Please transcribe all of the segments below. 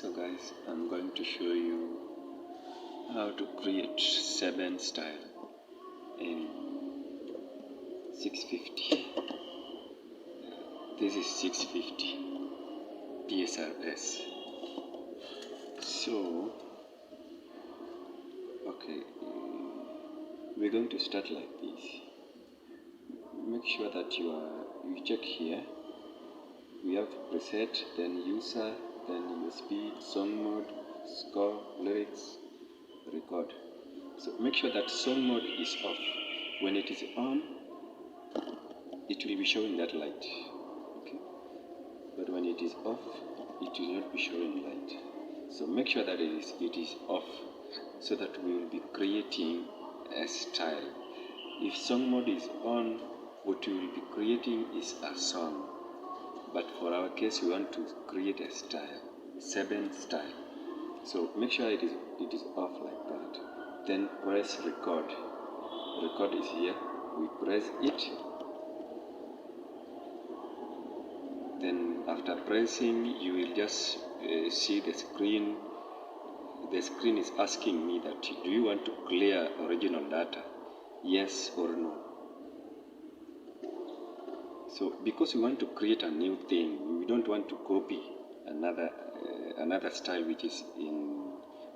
So guys, I'm going to show you how to create Seben style in 650. This is 650 PSRS. So, okay, we're going to start like this. Make sure that you check here. We have preset, then user, then USB, song mode, score, lyrics, record. So make sure that song mode is off. When it is on, it will be showing that light. Okay? But when it is off, it will not be showing light. So make sure that it is off, so that we will be creating a style. If song mode is on, what we will be creating is a song. But for our case, we want to create a style, Seben style. So make sure it is off like that. Then press record. Record is here. We press it. Then after pressing, you will just see the screen. The screen is asking me that, do you want to clear original data? Yes or no. So because we want to create a new thing, we don't want to copy another style which is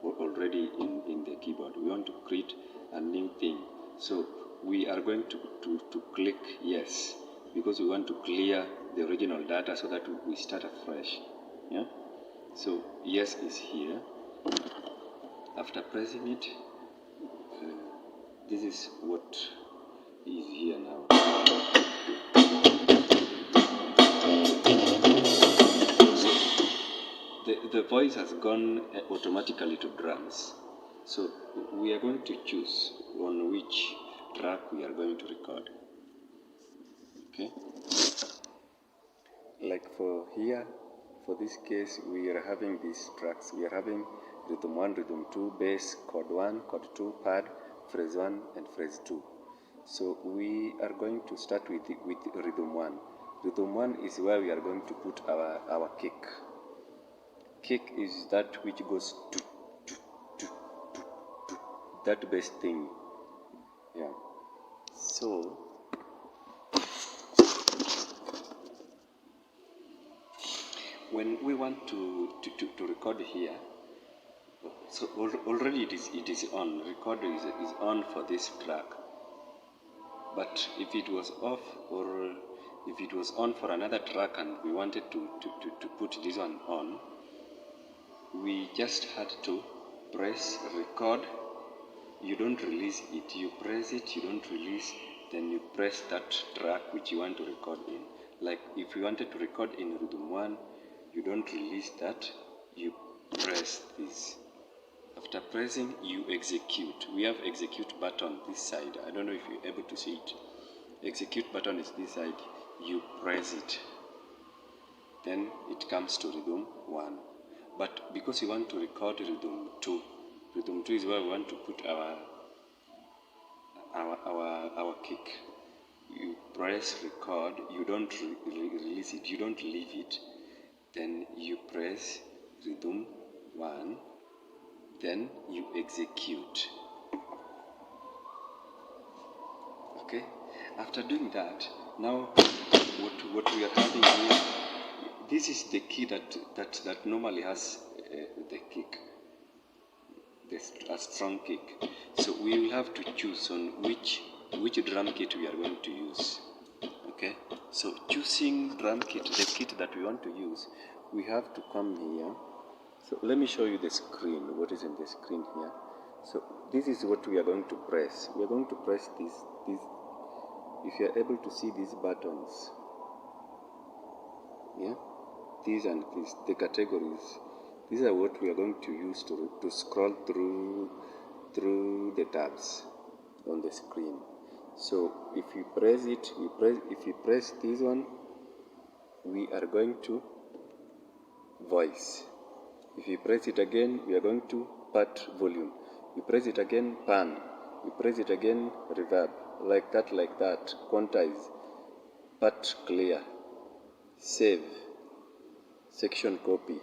already in the keyboard. We want to create a new thing. So we are going to click yes, because we want to clear the original data so that we start afresh. Yeah. So yes is here. After pressing it, this is what is here now. The voice has gone automatically to drums. So we are going to choose on which track we are going to record. Okay. Like for here, for this case, we are having these tracks. We are having rhythm 1, rhythm 2, bass, chord 1, chord 2, pad, phrase 1, and phrase 2. So we are going to start with rhythm 1. Rhythm 1 is where we are going to put our kick. Kick is that which goes to that bass thing. Yeah. So when we want to record here, so already it is on. Record is on for this track. But if it was off, or if it was on for another track and we wanted to put this one on, we just had to press record. You don't release it. You press it, you don't release, then you press that track which you want to record in. Like if you wanted to record in rhythm 1, you don't release that, you press this. After pressing, you execute. We have execute button this side. I don't know if you're able to see it. Execute button is this side. You press it. Then it comes to rhythm 1. But because you want to record rhythm 2, rhythm 2 is where we want to put our kick. You press record, you don't release it, you don't leave it. Then you press rhythm 1, then you execute. Okay? After doing that, now what we are having here, this is the key that normally has the kick, a strong kick. So we will have to choose on which drum kit we are going to use. Okay, so choosing drum kit, the kit that we want to use, we have to come here. So let me show you the screen, what is in the screen here. So this is what we are going to press. We are going to press this. If you are able to see these buttons, yeah, these and these, the categories. These are what we are going to use to scroll through the tabs on the screen. So if you press it, if you press this one, we are going to voice. If you press it again, we are going to part volume. We press it again, pan. We press it again, reverb. Like that, quantize, part clear, save, section copy,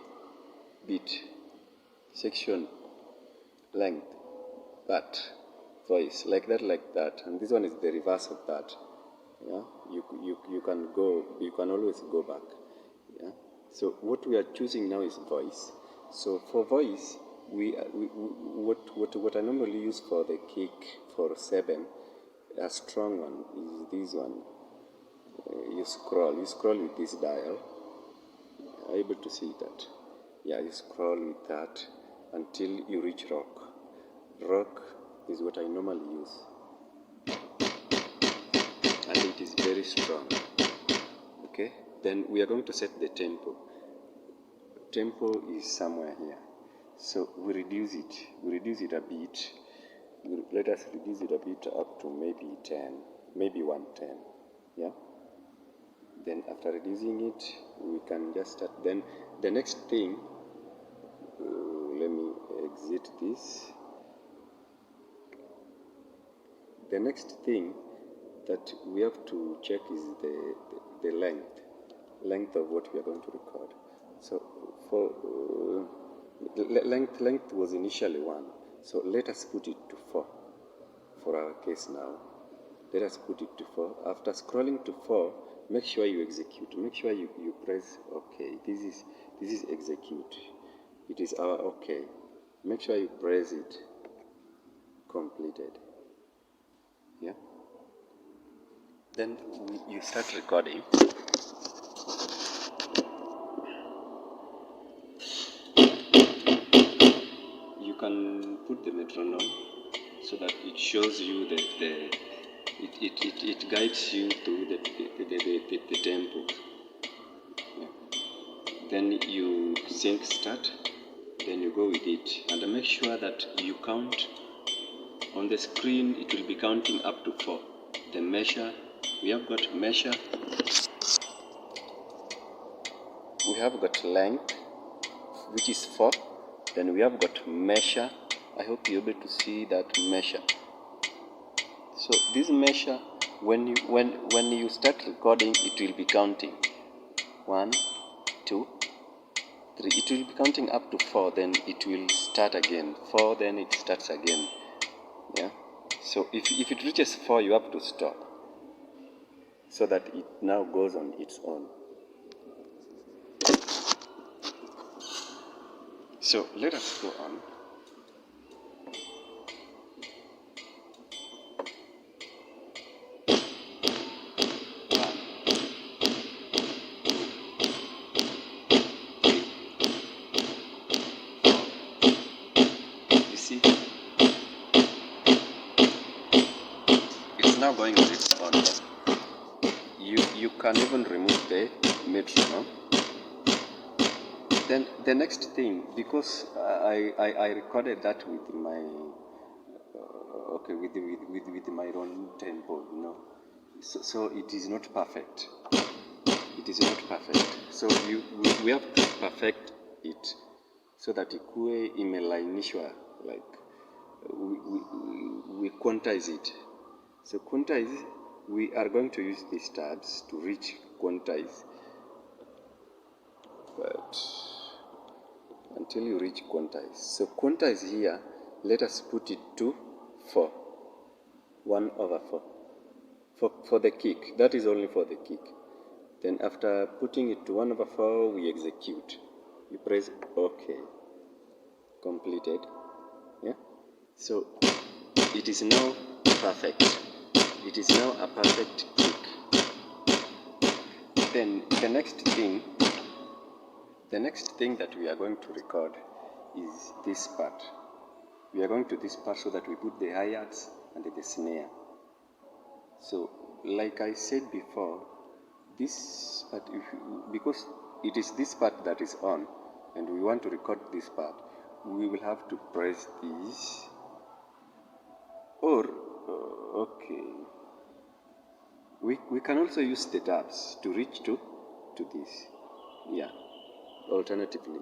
beat. section length, but voice, like that, and this one is the reverse of that. Yeah, you can always go back. Yeah, so what we are choosing now is voice. So for voice, what I normally use for the kick for Seben, a strong one is this one. You scroll with this dial. Are you able to see that? Yeah, you scroll with that until you reach rock. Rock is what I normally use, and it is very strong. Okay, then we are going to set the tempo. Tempo is somewhere here, so we reduce it a bit. Let us reduce it a bit up to maybe 10, maybe 110. Yeah, then after reducing it, we can just start. Then the next thing, let me exit this. The next thing that we have to check is the length of what we are going to record. So for length was initially 1, so let us put it to 4 for our case now. Let us put it to 4. After scrolling to 4, make sure you execute. Make sure you press OK. This is execute. It is our OK. Make sure you press it. Completed. Yeah. Then you start recording. You can put the metronome so that it shows you that it guides you through the tempo. Yeah. Then you sync start. Then you go with it, and make sure that you count. On the screen, it will be counting up to 4. The measure, we have got measure, we have got length, which is 4. Then we have got measure. I hope you're able to see that measure. So this measure, when you start recording, it will be counting 1, 2, 3. It will be counting up to 4. Then it will start again. 4. Then it starts again. Yeah. So if it reaches 4, you have to stop, so that it now goes on its own. So let us go on. You see, it's now going on its own. You can even remove the metronome. Then the next thing, because I recorded that with my with my own tempo, you know, so it is not perfect. It is not perfect. So we have to perfect it so that ikuwe imelainishwa, like we quantize it. So quantize, we are going to use these tabs to reach quantize, but until you reach quantize. So quantize here, let us put it to 4, 1/4 for the kick. That is only for the kick. Then after putting it to 1/4, we execute. You press OK. Completed. Yeah. So it is now perfect. It is now a perfect kick. Then the next thing that we are going to record is this part. We are going to this part so that we put the hi-hats and the snare. So like I said before, this part, because it is this part that is on and we want to record this part, we will have to press this, or okay, we can also use the tabs to reach to this. Yeah, alternatively,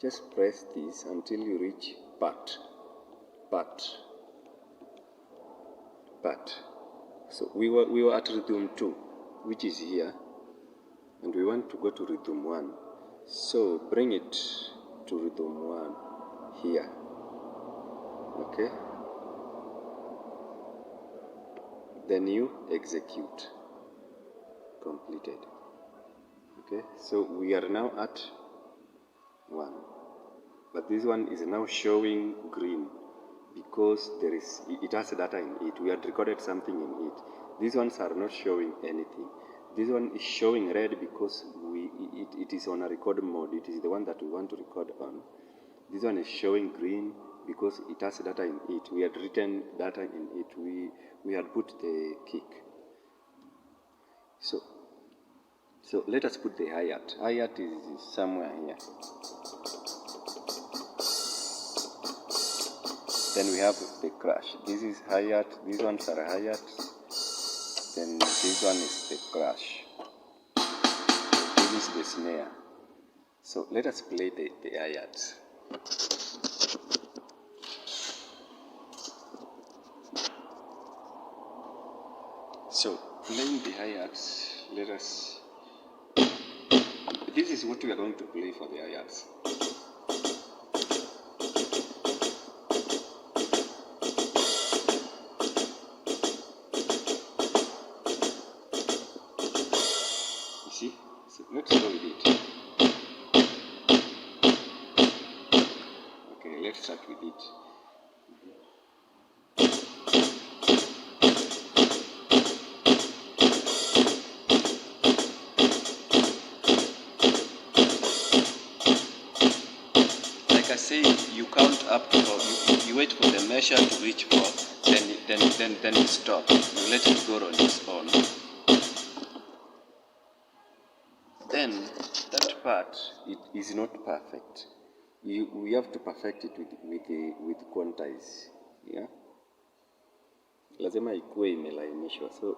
just press this until you reach part. So we were at rhythm 2, which is here, and we want to go to rhythm 1. So bring it to rhythm 1. here. Okay, then you execute. Completed. Okay, so we are now at 1, but this one is now showing green because it has data in it. We had recorded something in it. These ones are not showing anything. This one is showing red because it is on a record mode. It is the one that we want to record on. This one is showing green because it has data in it. We had written data in it. We had put the kick. So let us put the hi-hat. Hi-hat is somewhere here. Then we have the crash. This is hi-hat. These ones are hi-hats. Then this one is the crash. This is the snare. So let us play the hi-hats. So playing the hi-hats, let us. This is what we are going to play for the hi-hats. You see? So let's go with it. Okay, let's start with it. Like I say, you count up to 4. You wait for the measure to reach 4. Then you stop. You let it go on its own. Then that part it is not perfect. We have to perfect it with quantize. Yeah. Lazima ikuwe imelainishwa. So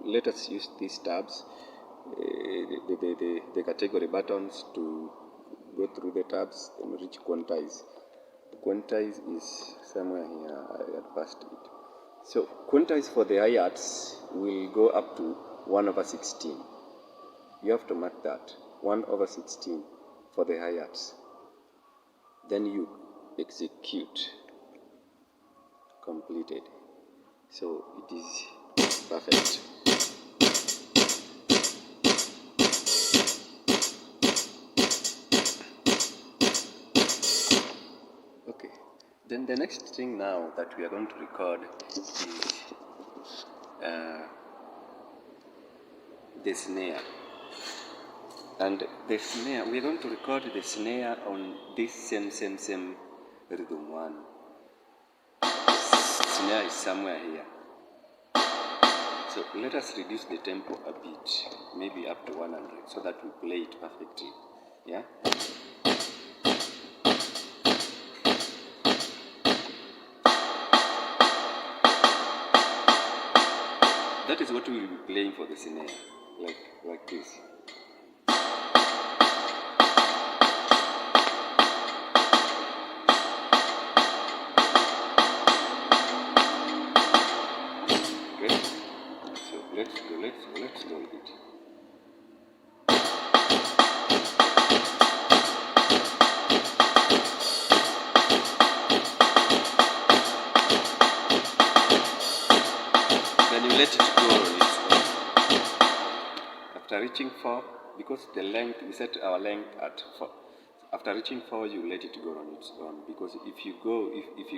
let us use these tabs, the category buttons to go through the tabs and reach quantize. Quantize is somewhere here. I had passed it. So quantize for the hi-hats will go up to 1/16. You have to mark that 1/16 for the hi-hats. Then you execute. Completed. So it is perfect. Okay. Then the next thing now that we are going to record is the snare. And the snare, we are going to record the snare on this same rhythm 1. Snare is somewhere here. So let us reduce the tempo a bit, maybe up to 100, so that we play it perfectly. Yeah. That is what we will be playing for the snare, like this. Okay. So let's go with it. Then you let it go on its own. After reaching 4, because the length, we set our length at 4. After reaching 4, you let it go on its own. Because if you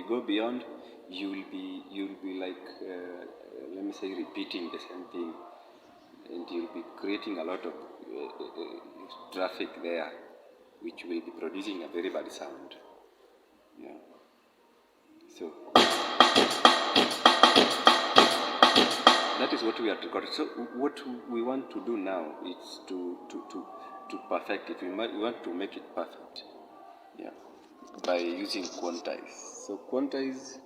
go beyond, you'll be like let me say repeating the same thing, and you'll be creating a lot of traffic there, which will be producing a very bad sound. Yeah. So that is what we have recorded. So what we want to do now is to perfect it. We want to make it perfect. Yeah. By using quantize. So quantize,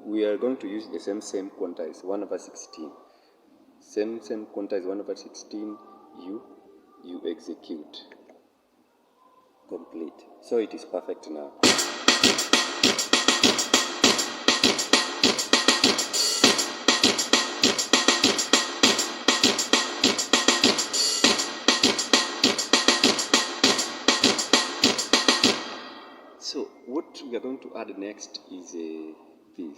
we are going to use the same quantize, 1/16. Same quantize, 1/16. You execute. Complete. So it is perfect now. So what we are going to add next is these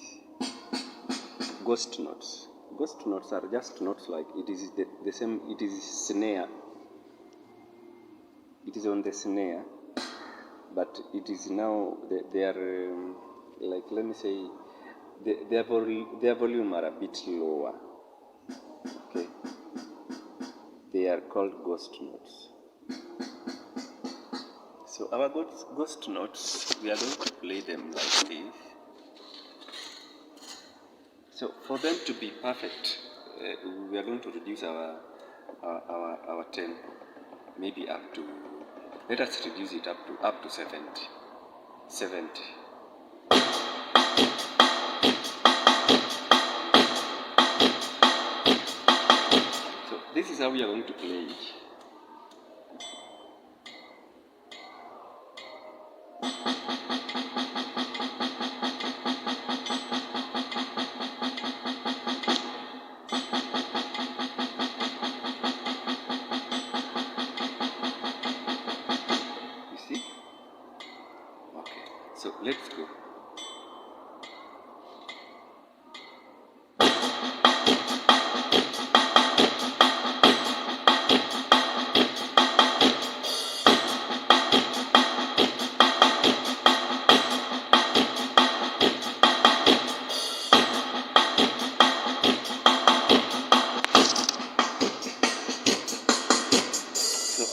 ghost notes. Ghost notes are just notes like it is the same. It is snare. It is on the snare, but it is now they are like, let me say, their volume are a bit lower. Okay, they are called ghost notes. So our ghost notes, we are going to play them like this. So for them to be perfect, we are going to reduce our tempo, maybe up to, let us reduce it up to 70. So this is how we are going to play it. You see? Okay. So let's go.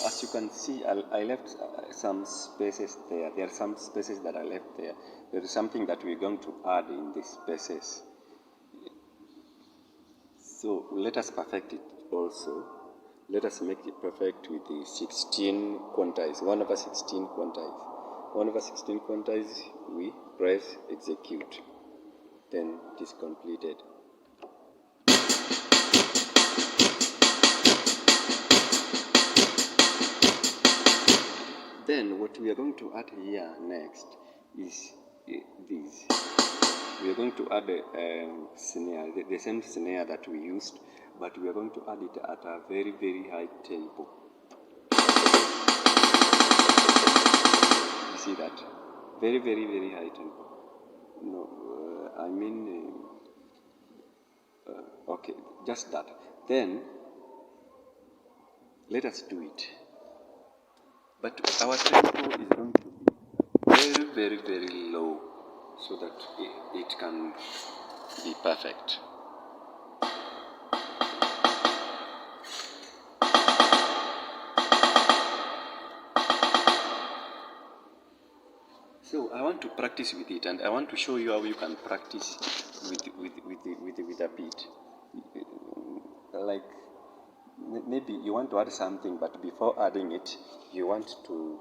As you can see, I left some spaces there. There are some spaces that I left there. There is something that we're going to add in these spaces. So let us perfect it also. Let us make it perfect with the 16 quantize, 1/16 quantize. 1/16 quantize, we press execute. Then it is completed. Then what we are going to add here next is this. We are going to add a snare, the same snare that we used, but we are going to add it at a very, very high tempo. You see that? Very, very, very high tempo. No, I mean, okay, just that. Then, let us do it. But our tempo is going to be very, very, very low so that it can be perfect. So I want to practice with it, and I want to show you how you can practice with a beat. Like maybe you want to add something, but before adding it, you want to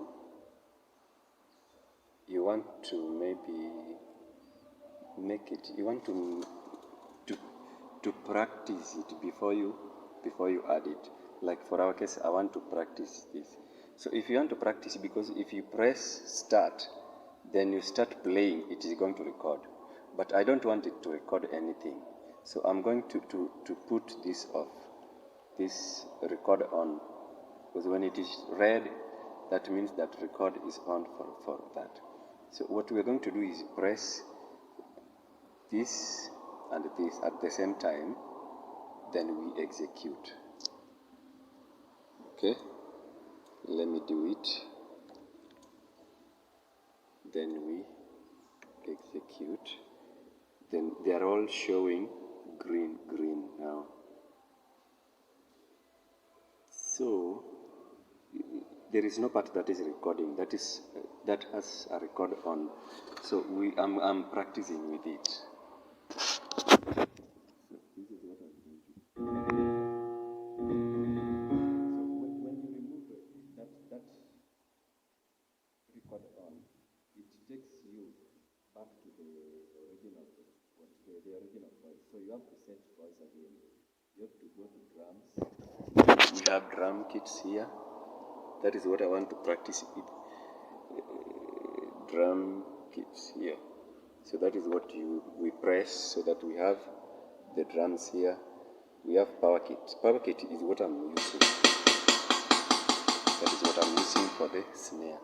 maybe make it. You want to practice it before you add it. Like for our case, I want to practice this. So if you want to practice, because if you press start, then you start playing, it is going to record. But I don't want it to record anything. So I'm going to put this off, this record on. Because when it is red, that means that record is on for that. So what we're going to do is press this and this at the same time, then we execute. Okay, let me do it. Then we execute. Then they are all showing green now. So there is no part that is recording. That has a record on. So I'm practicing with it. So you have to set voice again. You have to go to drums. We have drum kits here. That is what I want to practice with. Drum kits here. So that is what we press so that we have the drums here. We have power kit. Power kit is what I'm using. That is what I'm using for the snare.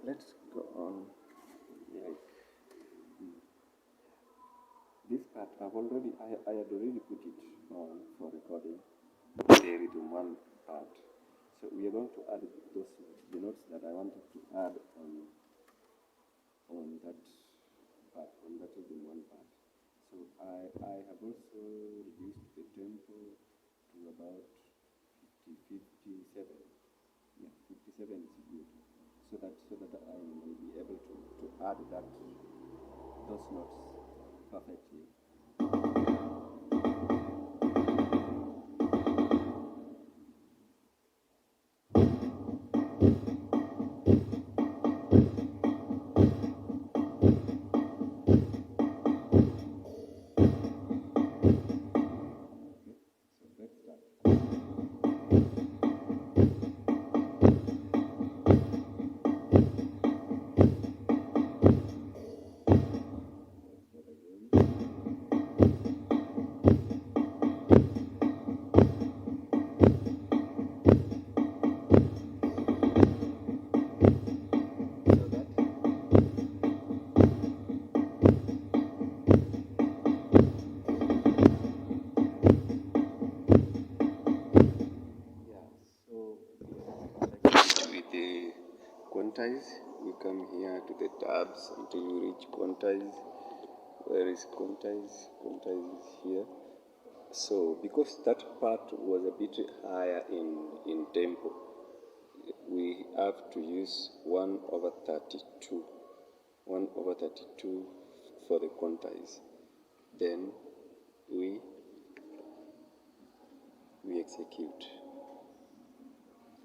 let's go on. Like this part, I had already put it on for recording the rhythm one part. So we are going to add the notes that I wanted to add on that part, on that rhythm one part. So I have also reduced the tempo to about 57. Yeah, 57 is good. So that I will be able to add those notes perfectly. With the quantize, we come here to the tabs until we reach quantize. Where is quantize? Quantize is here. So because that part was a bit higher in tempo, we have to use 1/32. 1/32 for the quantize. Then we execute.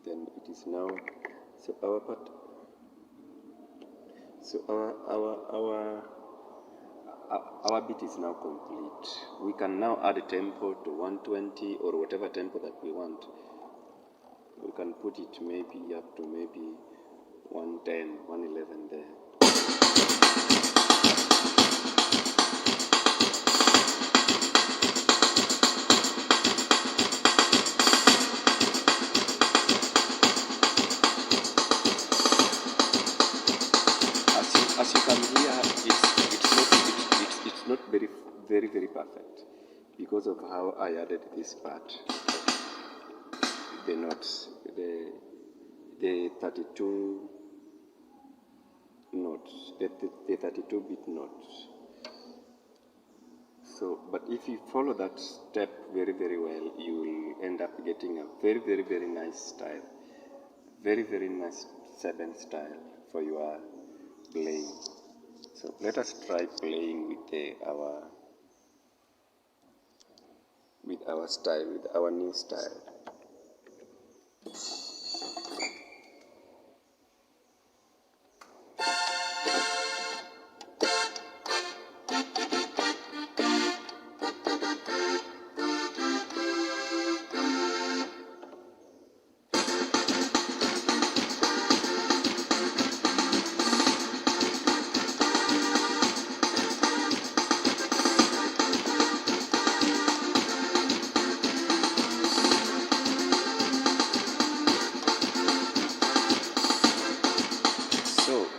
Then it is now, so our part, so our beat is now complete. We can now add a tempo to 120 or whatever tempo that we want. We can put it maybe up to maybe 110, 111 there. As you can hear, it's not very perfect because of how I added this part, the notes, the 32 notes, the 32-bit notes. So, but if you follow that step very well, you will end up getting a very nice style, very nice Seben style for your playing. So let us try playing with our style, with our new style.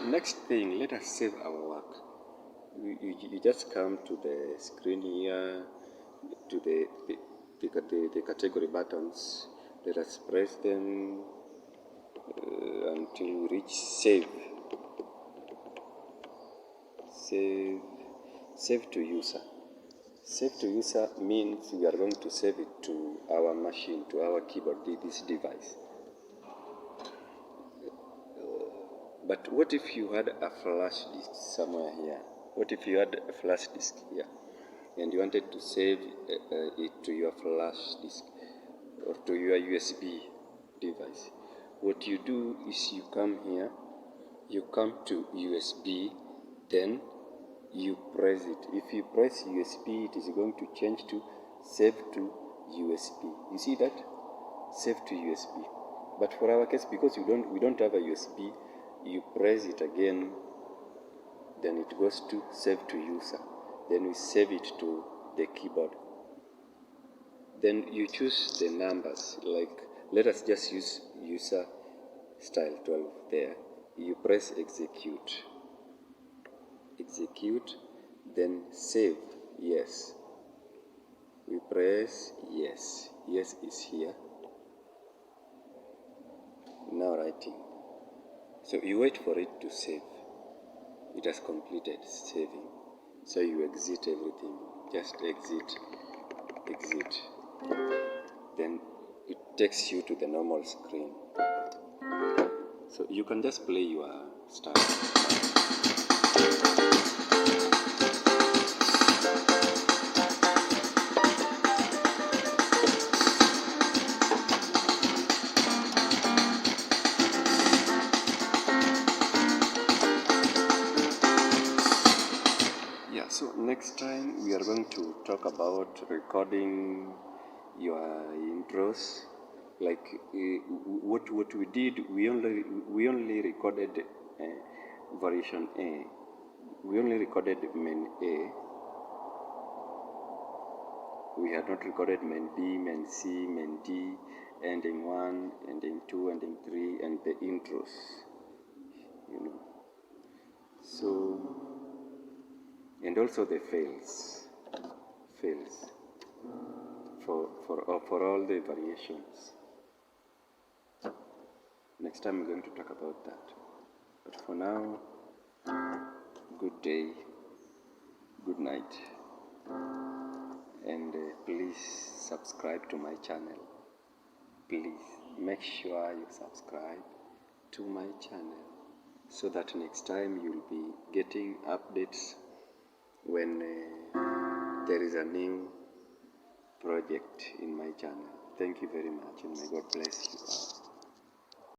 Next thing, let us save our work. You just come to the screen here, to the category buttons. Let us press them until we reach save. Save to user. Save to user means we are going to save it to our machine, to our keyboard, this device. But what if you had a flash disk somewhere here? What if you had a flash disk here and you wanted to save it to your flash disk or to your USB device? What you do is you come here, you come to USB, then you press it. If you press USB, it is going to change to save to USB. You see that? Save to USB. But for our case, because we don't have a USB, you press it again, then it goes to save to user. Then we save it to the keyboard. Then you choose the numbers, like let us just use user style 12 there. you press execute, then save. Yes, we press yes. Yes is here. Now writing. So you wait for it to save. It has completed saving. So you exit everything. Just exit. Then it takes you to the normal screen. So you can just play your stuff. Yeah, so next time we are going to talk about recording your intros. Like what we did, we only recorded variation A. We only recorded main A. We had not recorded main B, main C, main D, ending 1, ending 2, ending 3, and the intros. So, and also the fails for all the variations. Next time we're going to talk about that. But for now, good day, good night, and please subscribe to my channel. Please make sure you subscribe to my channel so that next time you'll be getting updates when there is a new project in my channel. Thank you very much, and may God bless you all.